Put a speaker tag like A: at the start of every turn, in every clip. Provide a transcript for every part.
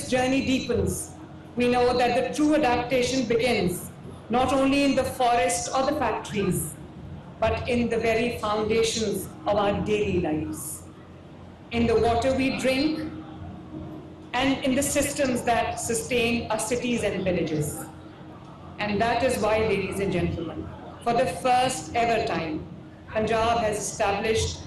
A: this journey deepens, we know that the true adaptation begins not only in the forest or the factories, but in the very foundations of our daily lives, in the water we drink, and in the systems that sustain our cities and villages. And that is why, ladies and gentlemen, for the first ever time, Punjab has established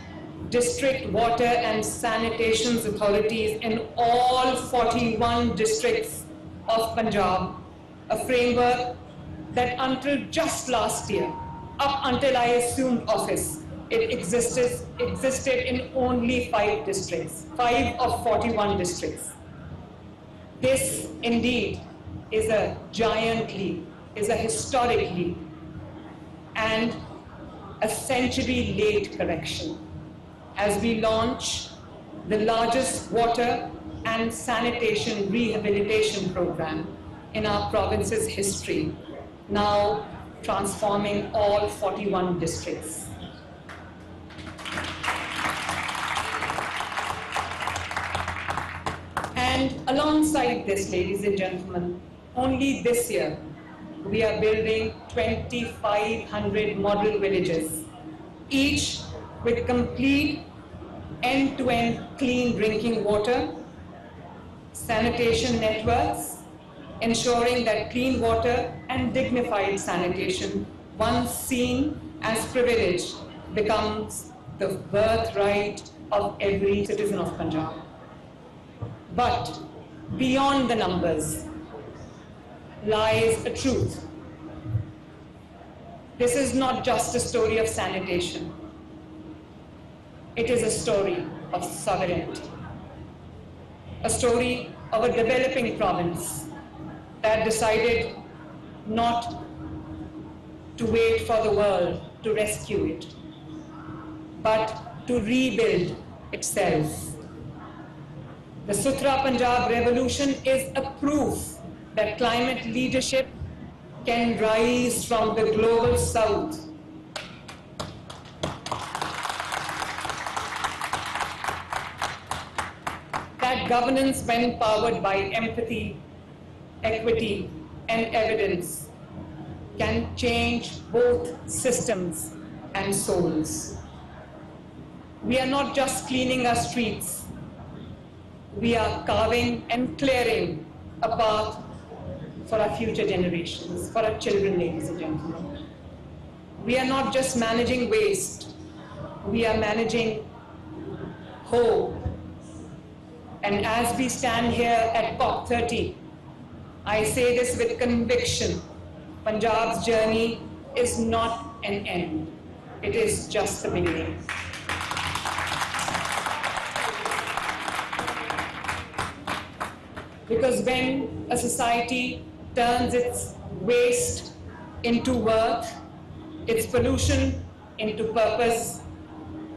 A: district water and sanitation authorities in all 41 districts of Punjab, a framework that until just last year, up until I assumed office, it existed in only 5 districts, 5 of 41 districts. This indeed is a giant leap, is a historic leap, and a century late correction as we launch the largest water and sanitation rehabilitation program in our province's history, now transforming all 41 districts. And alongside this, ladies and gentlemen, only this year, we are building 2,500 model villages, each with complete end-to-end clean drinking water, sanitation networks, ensuring that clean water and dignified sanitation, once seen as privilege, becomes the birthright of every citizen of Punjab. But beyond the numbers lies a truth. This is not just a story of sanitation. It is a story of sovereignty, a story of a developing province that decided not to wait for the world to rescue it, but to rebuild itself. The Suthra Punjab revolution is a proof that climate leadership can rise from the global south. That governance, when powered by empathy, equity, and evidence, can change both systems and souls. We are not just cleaning our streets, we are carving and clearing a path for our future generations, for our children, ladies and gentlemen. We are not just managing waste, we are managing hope. And as we stand here at COP30, I say this with conviction, Punjab's journey is not an end, it is just the beginning. Because when a society turns its waste into worth, its pollution into purpose,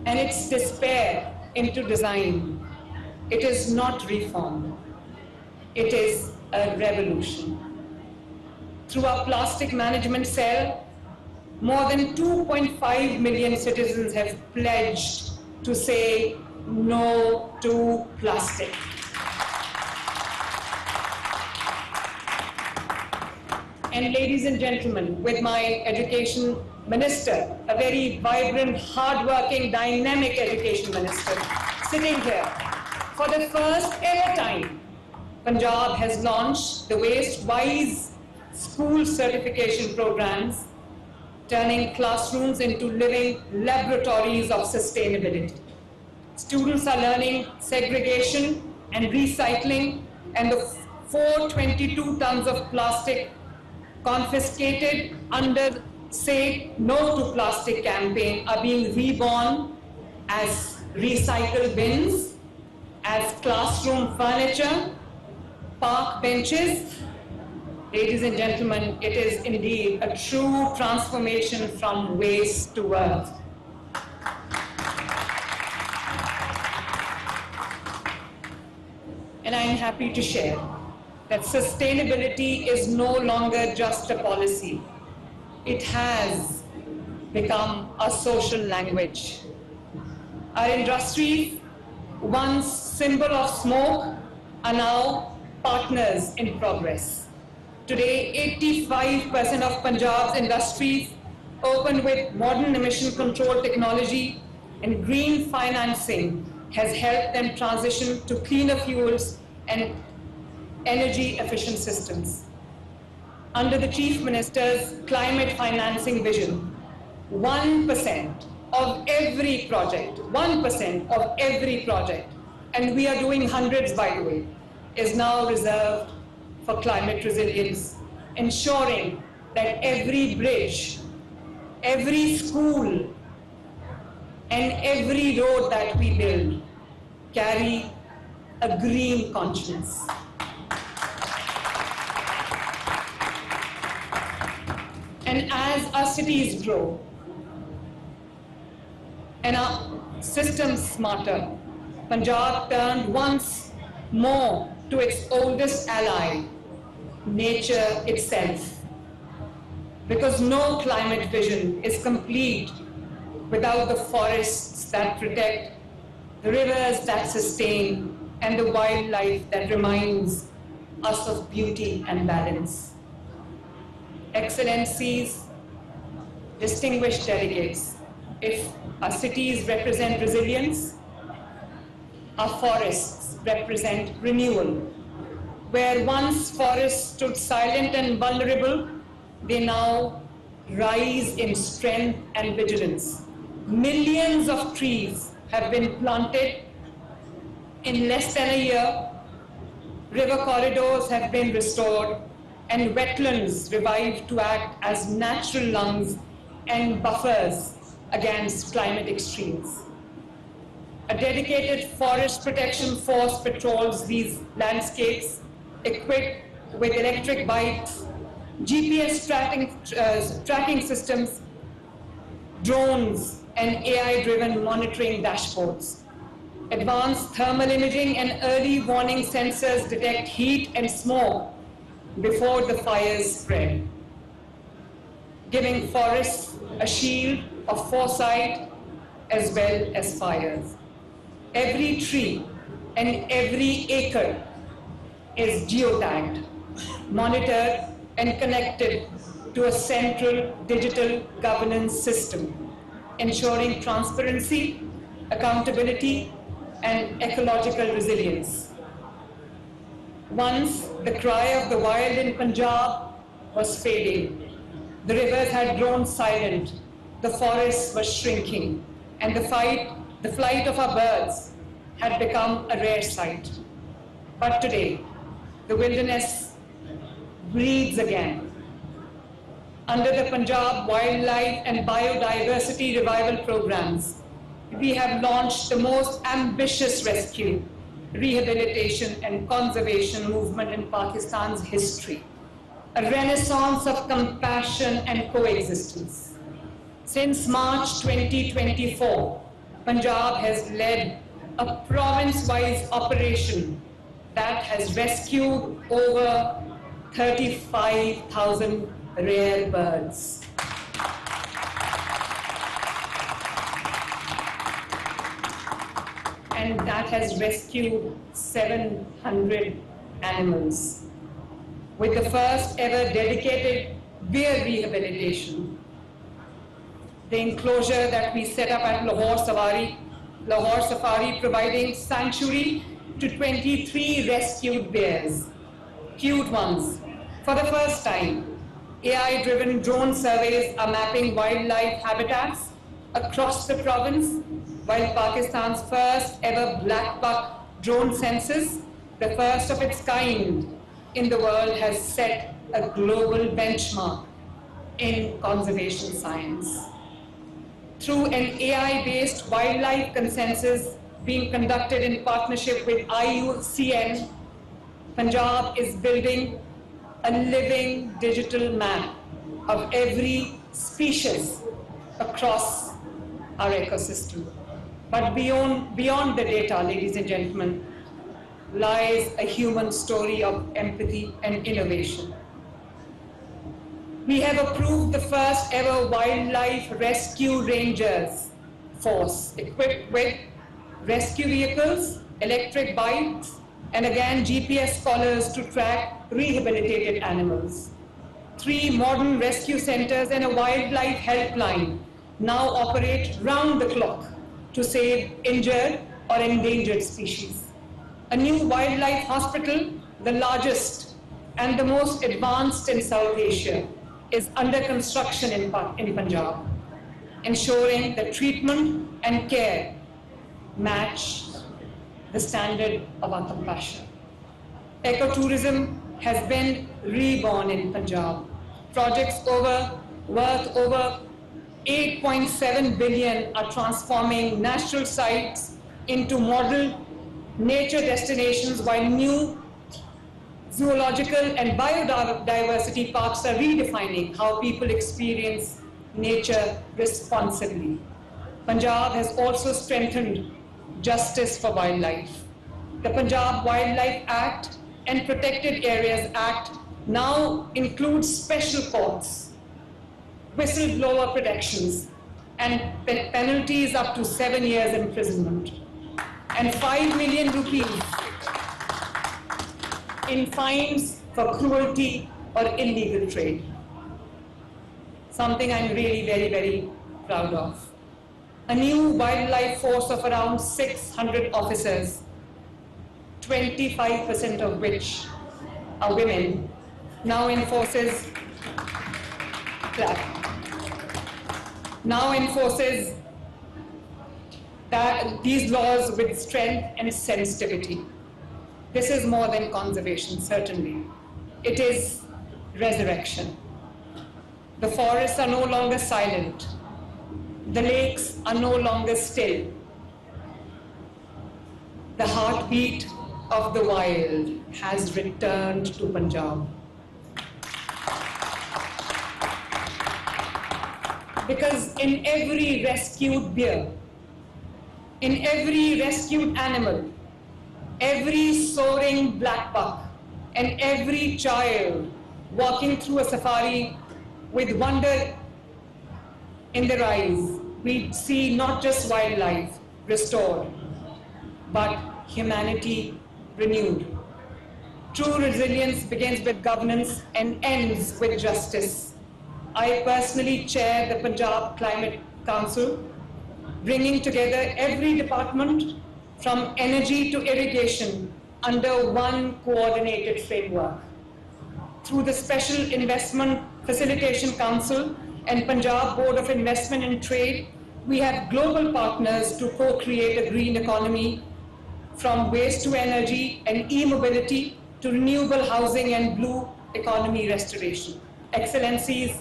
A: and its despair into design, it is not reform, it is a revolution. Through our plastic management cell, more than 2.5 million citizens have pledged to say no to plastic. And ladies and gentlemen, with my education minister, a very vibrant, hardworking, dynamic education minister, sitting here, for the first ever time, Punjab has launched the Waste-Wise school certification programs, turning classrooms into living laboratories of sustainability. Students are learning segregation and recycling, and the 422 tons of plastic confiscated under Say No to Plastic campaign are being reborn as recycled bins, as classroom furniture, park benches. Ladies and gentlemen, it is indeed a true transformation from waste to wealth. And I am happy to share that sustainability is no longer just a policy. It has become a social language. Our industries, once symbol of smoke, are now partners in progress. Today, 85% of Punjab's industries open with modern emission control technology, and green financing has helped them transition to cleaner fuels and energy efficient systems. Under the Chief Minister's climate financing vision, 1% of every project, 1% of every project, and we are doing hundreds, by the way, is now reserved for climate resilience, ensuring that every bridge, every school, and every road that we build carry a green conscience. And as our cities grow and our systems smarter, Punjab turned once more to its oldest ally, nature itself. Because no climate vision is complete without the forests that protect, the rivers that sustain, and the wildlife that reminds us of beauty and balance. Excellencies, distinguished delegates, if our cities represent resilience, our forests represent renewal. Where once forests stood silent and vulnerable, they now rise in strength and vigilance. Millions of trees have been planted in less than a year. River corridors have been restored and wetlands revived to act as natural lungs and buffers against climate extremes. A dedicated forest protection force patrols these landscapes, equipped with electric bikes, GPS tracking systems, drones, and AI-driven monitoring dashboards. Advanced thermal imaging and early warning sensors detect heat and smoke before the fires spread, giving forests a shield of foresight as well as fires. Every tree and every acre is geotagged, monitored, and connected to a central digital governance system, ensuring transparency, accountability, and ecological resilience. Once the cry of the wild in Punjab was fading, the rivers had grown silent, the forests were shrinking, and the flight of our birds had become a rare sight. But today, the wilderness breathes again. Under the Punjab Wildlife and Biodiversity Revival Programs, we have launched the most ambitious rescue, rehabilitation, and conservation movement in Pakistan's history, a renaissance of compassion and coexistence. Since March 2024, Punjab has led a province-wise operation that has rescued over 35,000 rare birds. And that has rescued 700 animals. With the first ever dedicated bear rehabilitation, the enclosure that we set up at Lahore Safari providing sanctuary to 23 rescued bears, cute ones. For the first time, AI-driven drone surveys are mapping wildlife habitats across the province, while Pakistan's first ever black buck drone census, the first of its kind in the world, has set a global benchmark in conservation science. Through an AI-based wildlife consensus being conducted in partnership with IUCN, Punjab is building a living digital map of every species across our ecosystem. But beyond the data, ladies and gentlemen, lies a human story of empathy and innovation. We have approved the first ever Wildlife Rescue Rangers force, equipped with rescue vehicles, electric bikes, and again GPS collars to track rehabilitated animals. 3 modern rescue centers and a wildlife helpline now operate round the clock to save injured or endangered species. A new wildlife hospital, the largest and the most advanced in South Asia, is under construction in Punjab, ensuring that treatment and care match the standard of our compassion. Ecotourism has been reborn in Punjab. Projects worth over 8.7 billion are transforming natural sites into model nature destinations, while new zoological and biodiversity parks are redefining how people experience nature responsibly. Punjab has also strengthened justice for wildlife. The Punjab Wildlife Act and Protected Areas Act now includes special courts, whistleblower protections, and penalties up to 7 years imprisonment, and 5 million rupees in fines for cruelty or illegal trade. Something I'm really very, very proud of. A new wildlife force of around 600 officers, 25% of which are women, now enforces these laws with strength and sensitivity. This is more than conservation, certainly. It is resurrection. The forests are no longer silent. The lakes are no longer still. The heartbeat of the wild has returned to Punjab. Because in every rescued bear, in every rescued animal, every soaring black buck, and every child walking through a safari with wonder in their eyes, we see not just wildlife restored, but humanity renewed. True resilience begins with governance and ends with justice. I personally chair the Punjab Climate Council, bringing together every department from energy to irrigation under one coordinated framework. Through the Special Investment Facilitation Council and Punjab Board of Investment and Trade, we have global partners to co-create a green economy, from waste to energy and e-mobility to renewable housing and blue economy restoration. Excellencies,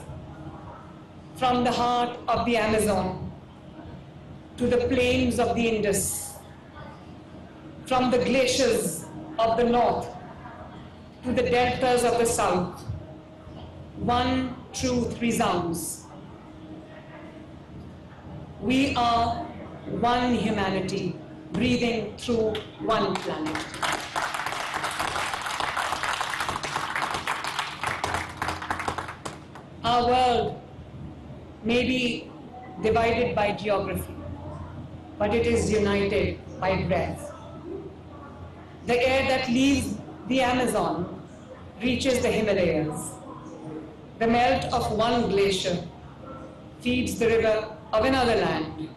A: from the heart of the Amazon to the plains of the Indus, from the glaciers of the north to the deltas of the south, one truth resounds. We are one humanity breathing through one planet. Our world may be divided by geography, but it is united by breath. The air that leaves the Amazon reaches the Himalayas. The melt of one glacier feeds the river of another land.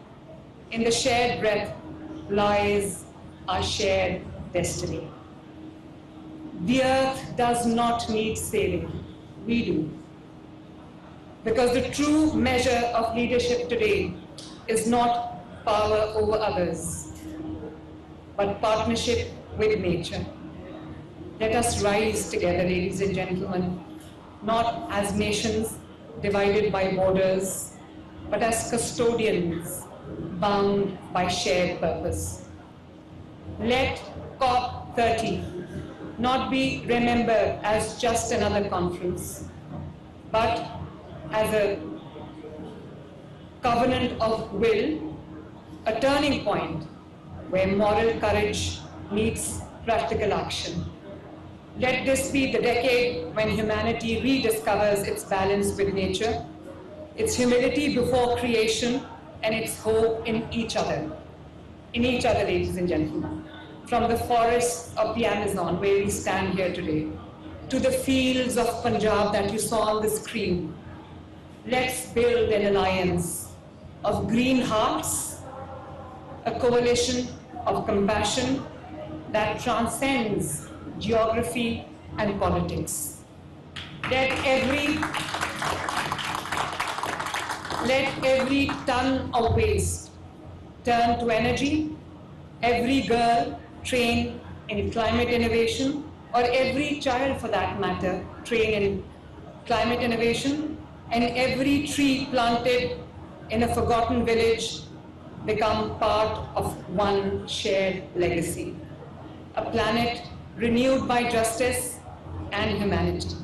A: In the shared breath lies our shared destiny. The earth does not need saving, we do. Because the true measure of leadership today is not power over others, but partnership with nature. Let us rise together, ladies and gentlemen, not as nations divided by borders, but as custodians bound by shared purpose. Let COP30 not be remembered as just another conference, but as a covenant of will, a turning point where moral courage meets practical action. Let this be the decade when humanity rediscovers its balance with nature, its humility before creation, and its hope in each other, ladies and gentlemen. from the forests of the Amazon, where we stand here today, to the fields of Punjab that you saw on the screen. Let's build an alliance of green hearts, a coalition of compassion that transcends geography and politics. Let every ton of waste turn to energy, every girl train in climate innovation, or every child for that matter train in climate innovation, and every tree planted in a forgotten village become part of one shared legacy, a planet renewed by justice and humanity.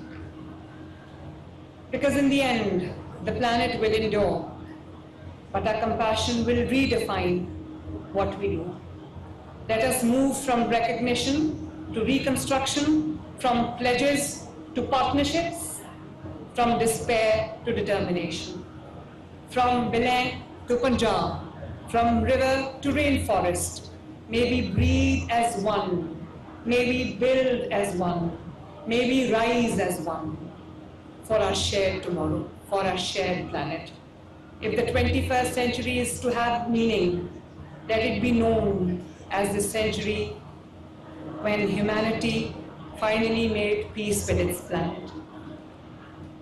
A: Because in the end, the planet will endure, but our compassion will redefine what we do. Let us move from recognition to reconstruction, from pledges to partnerships, from despair to determination, from Belém to Punjab, from river to rainforest. May we breathe as one, may we build as one, may we rise as one for our shared tomorrow, for our shared planet. If the 21st century is to have meaning, let it be known as the century when humanity finally made peace with its planet.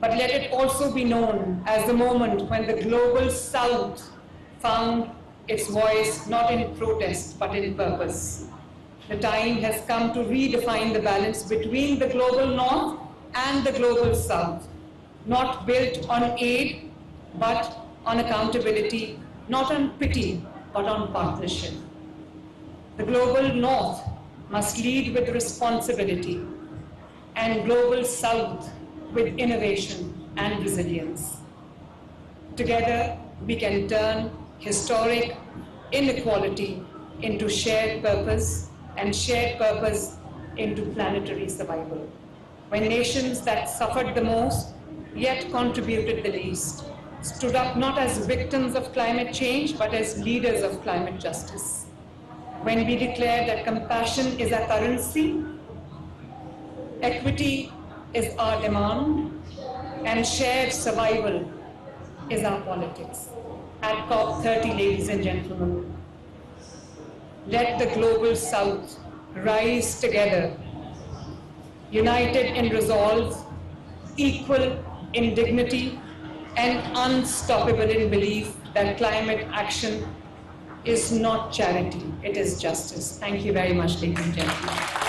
A: But let it also be known as the moment when the global South found its voice not in protest but in purpose. The time has come to redefine the balance between the global North and the global South, not built on aid but on accountability, not on pity but on partnership. The global North must lead with responsibility, and global South with innovation and resilience. Together, we can turn historic inequality into shared purpose, and shared purpose into planetary survival. When nations that suffered the most, yet contributed the least, stood up not as victims of climate change, but as leaders of climate justice. When we declare that compassion is our currency, equity is our demand, and shared survival is our politics. At COP30, ladies and gentlemen, let the global South rise together, united in resolve, equal in dignity, and unstoppable in belief that climate action is not charity, it is justice. Thank you very much, ladies and gentlemen.